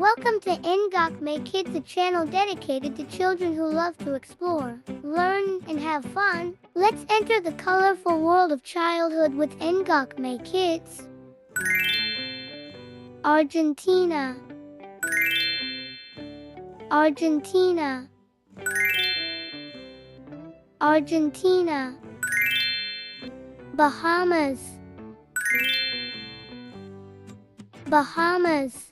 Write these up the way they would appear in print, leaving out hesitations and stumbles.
Welcome to Ngoc May Kids, a channel dedicated to children who love to explore, learn, and have fun. Let's enter the colorful world of childhood with Ngoc May Kids. Argentina, Argentina, Argentina. Bahamas, Bahamas,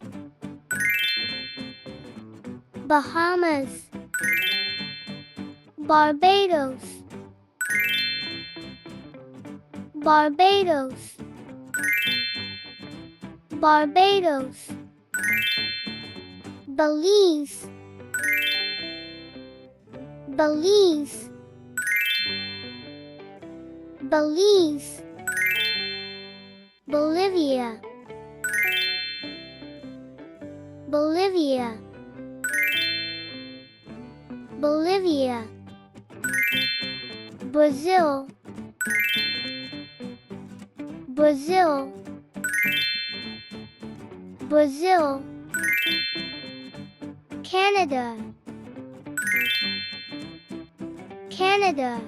Bahamas. Barbados, Barbados, Barbados. Belize, Belize, Belize. Bolivia, Bolivia, Bolivia. Brazil, Brazil, Brazil. Canada, Canada,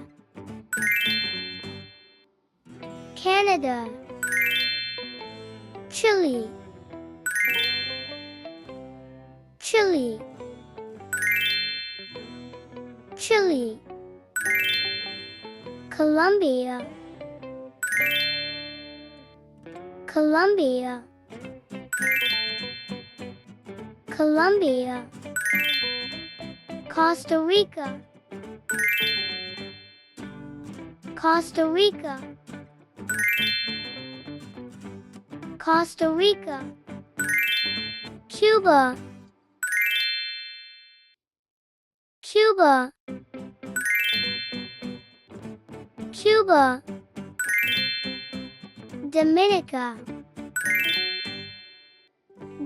Canada. Chile, Chile, Chile. Colombia, Colombia, Colombia. Costa Rica, Costa Rica, Costa Rica. Cuba, Cuba, Cuba. Dominica,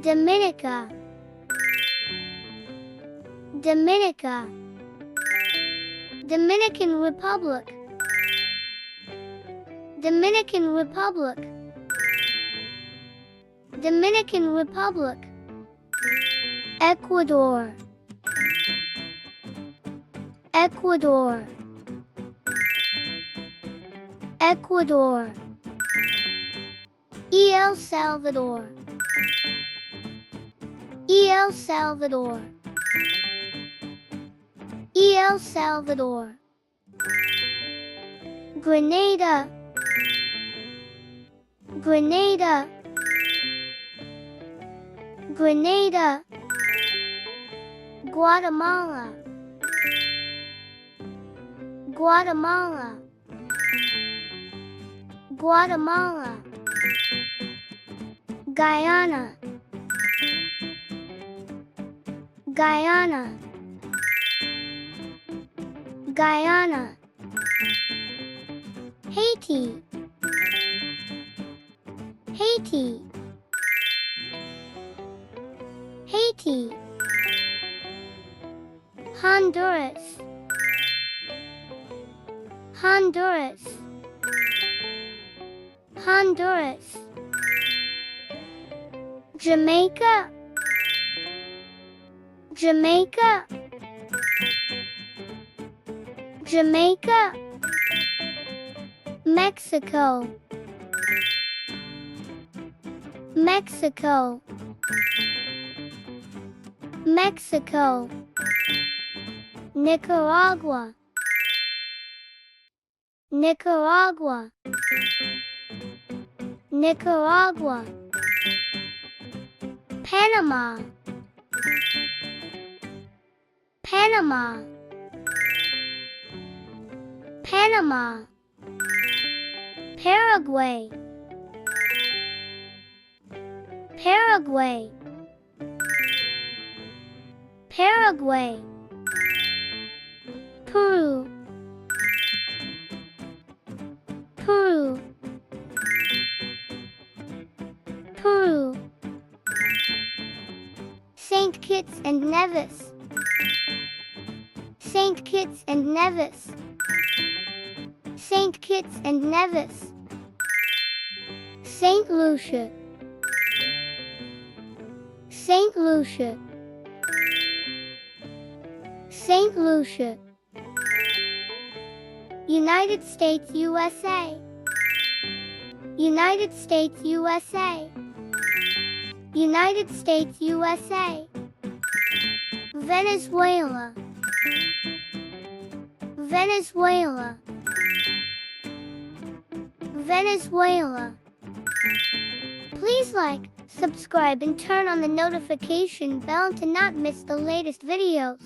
Dominica, Dominica. Dominican Republic, Dominican Republic, Dominican Republic. Ecuador, Ecuador, Ecuador. El Salvador, El Salvador, El Salvador. Grenada, Grenada, Grenada. Guatemala, Guatemala, Guatemala. Guyana, Guyana, Guyana. Haiti, Haiti, Haiti. Honduras, Honduras, Honduras. Jamaica, Jamaica, Jamaica. Mexico, Mexico, Mexico. Nicaragua, Nicaragua, Nicaragua. Panama, Panama, Panama. Paraguay, Paraguay, Paraguay. Peru, Peru, Peru. Saint Kitts and Nevis, Saint Kitts and Nevis, Saint Kitts and Nevis. Saint Lucia, Saint Lucia, Saint Lucia. United States, USA, United States, USA, United States, USA. Venezuela, Venezuela, Venezuela. Please like, subscribe and turn on the notification bell to not miss the latest videos.